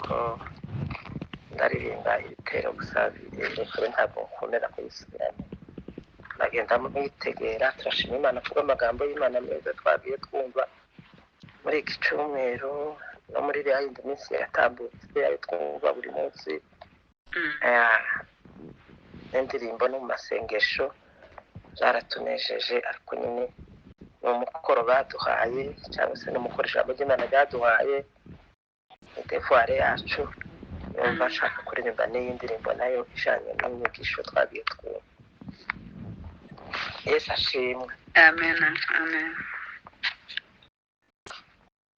ko ndaririmba ibitero gusa birekure ntabwo nkundira kuyisubiramo ndagenda muyitegera turashima Imana kuko amagambo y'Imana meza twagiye twumva muri iki cyumweru no muri iriya yindi minsi yatambutse ayo twumva buri munsi n'indirimbo no mu masengesho zaratunejeje ariko nyine ni umukoro baduhaye cyangwa se n'umukoresha ijambo ry'Imana ryaduhaye ni devuware yacu yumva ashaka kuririmba n'iyi ndirimbo nayo ijanye n'inyigisho twagiye twumva. Yesu ashimwe. Amen. Amen.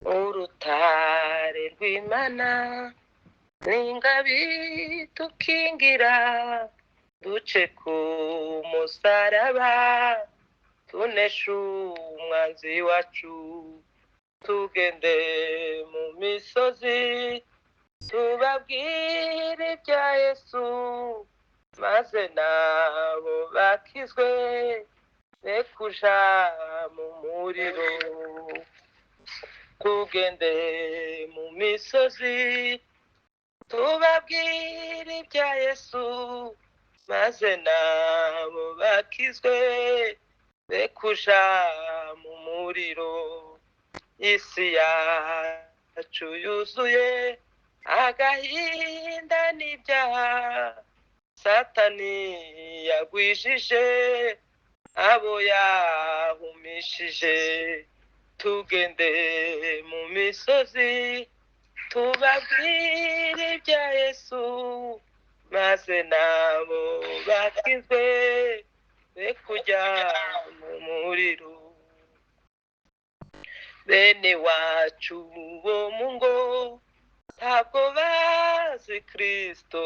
Urutare rw'Imana n'ingabi tukingira duce ku musaraba tunesha umwanzi wacu tugende mu misozi tubabwire ibya Yesu maze nabo bakizwe be kuja mu muriro tugende mu misozi tubabwire ibya Yesu maze nabo bakizwe be kuja mu muriro. Isi yacu yuzuye agahinda n'ibyaha Satani yagwijije abo yahumishije tugende mu misozi tubabwire ibya Yesu maze nabo bakizwe be kujya mu muriro. Bene wacu bo mu ngo ntabwo bazi Kristo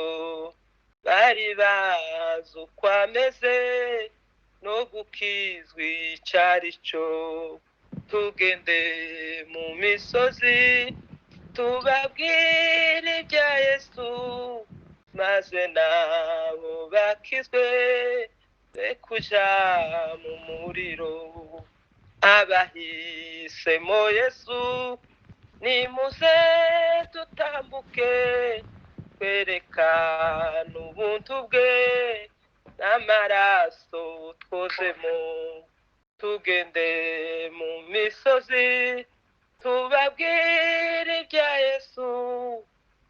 bari bazi uko ameze no gukizwa icari cyo tugende mu misozi tubabwire ibya Yesu maze nabo bakizwe be kuja mu muriro. Abahisemo Yesu nimuze tutambuke twerekana ubuntu bwe n'amaraso twozemo tugende mu misozi tubabwire ibya Yesu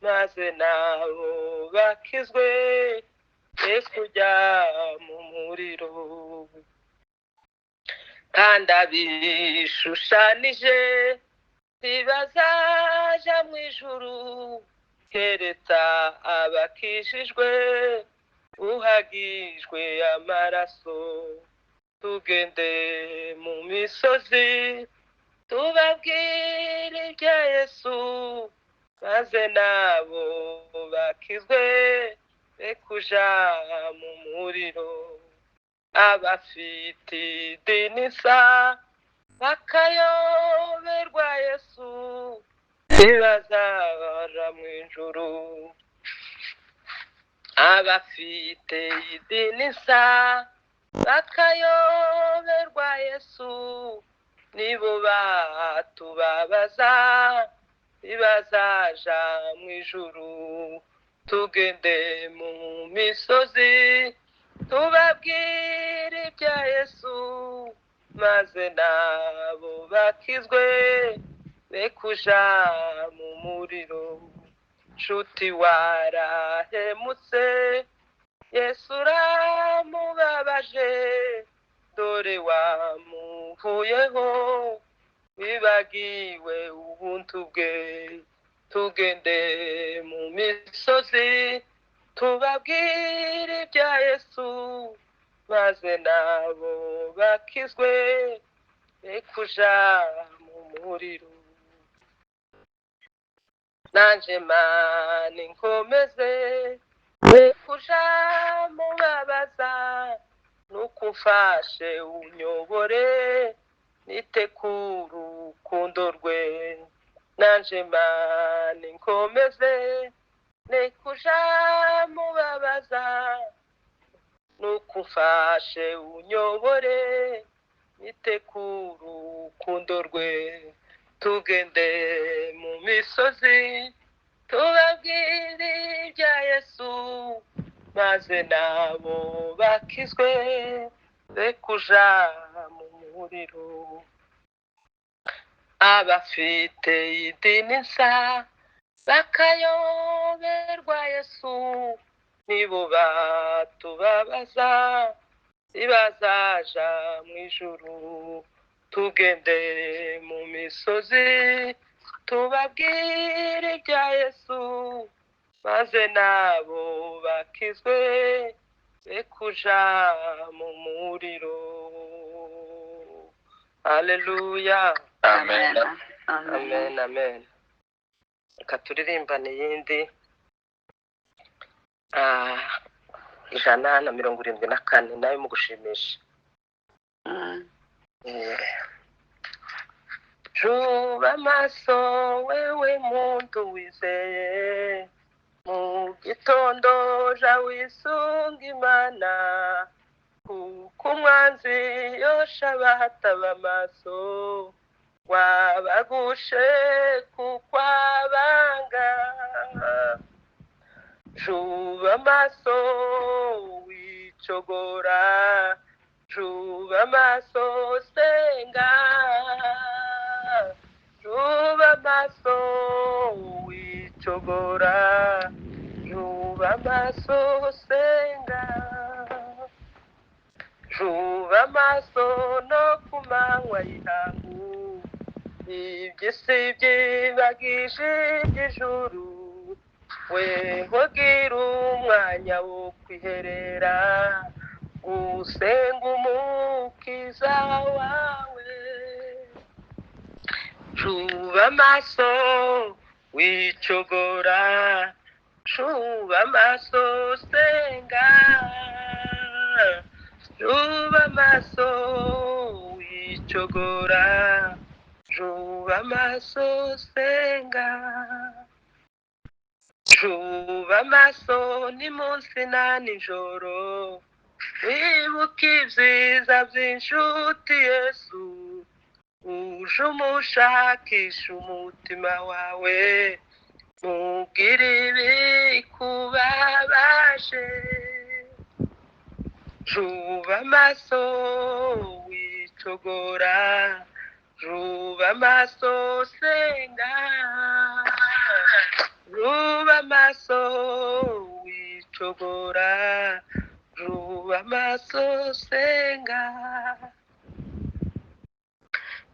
maze nabo bakizwe be kujya mu muriro. Kandi abishushanije ntibazaja mu ijuru keretse abakijijwe uhagijwe amaraso tugende mu misozi tubabwire ibya Yesu maze nabo bakizwe be kuja mu muriro. Abafite idini nsa bakayoberwa Yesu ntibazaja mu ijuru. Abafite idini nsa bakayoberwa Yesu nibo batubabaza ntibazaja mu ijuru tugende mu misozi tubabwire ibya Yesu maze nabo bakizwe be kuja mu muriro. Nshuti warahemutse Yesu uramubabaje dore wamuvuyeho wibagiwe ubuntu bwe tugende mu misozi tubabwire ibya Yesu maze nabo bakizwe be kuja mu muriro. Nanje Mana inkomeze be kuja mubabaza nuko umfashe unyobore nitekure urukundo rwe. Nanje Mana inkomeze be kuja mubabaza nuko umfashe unyobore nitekure urukundo rwe tugende mu misozi tubabwire ibya Yesu maze nabo bakizwe be kuja mu muriro. Abafite idini nsa bakayoberwa Yesu nibo batubabaza ibazaja mu ijuru. Tugende mu misozi tubabwire ibya Yesu maze nabo bakizwe be kuja mu muriro. Haleluya. Amen. Amen, amen. Reka turirimbane iyindi 174 nayo mu gushimisha. Juba maso wewe muntu wizeye, mu gitondo ja wisunga Imana, kuko umwanzi yosha abataba amaso, wabagushe kuko abanga. Juba maso wicogora, juba maso senga, juba maso wicogora, juba maso senga, juba maso no kumanywa y'ihangu, iby'isi byibagije iby'ijuru, weho gira umwanya wo kwiherera usenga umukiza wawe. Juba maso wicogora, juba maso senga, juba maso wicogora, juba maso senga. Juba maso ni munsi na nijoro, wibuka ibyiza by'inshuti Yesu, uje umushakisha umutima wawe, mubwire ibikubabaje. Juba maso wicogora, juba maso senga, juba maso wicogora, juba maso senga.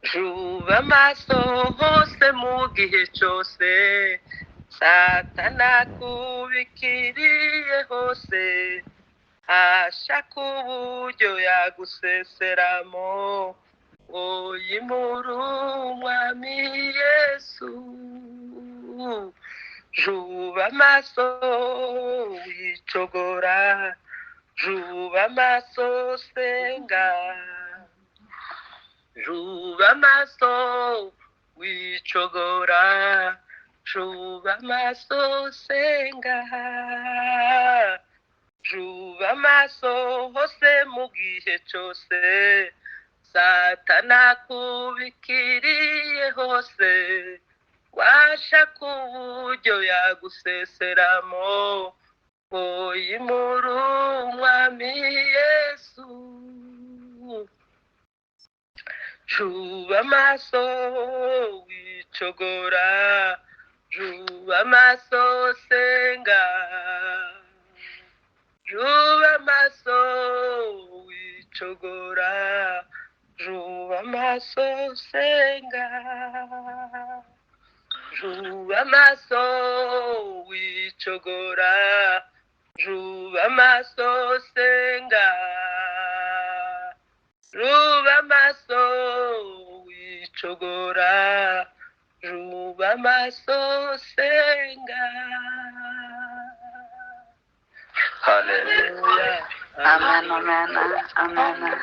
Juba maso hose mu gihe cyose, Satana kubikiriye hose, ashaka uburyo yaguseseramo, ngo yimure umwami Yesu. Juba maso wicogora, juba maso senga, juba maso wicogora, juba maso senga, juba maso hose mu gihe cyose, Satana kubikiriye hose, washaka uburyo yaguseseramo, ngo yimure umwami Yesu. Juba maso wicogora, juba maso senga, juba maso wicogora, juba maso senga, juba maso wicogora, juba maso senga, juba maso wicogora, juba maso senga. Hallelujah. Amen, amen, amen.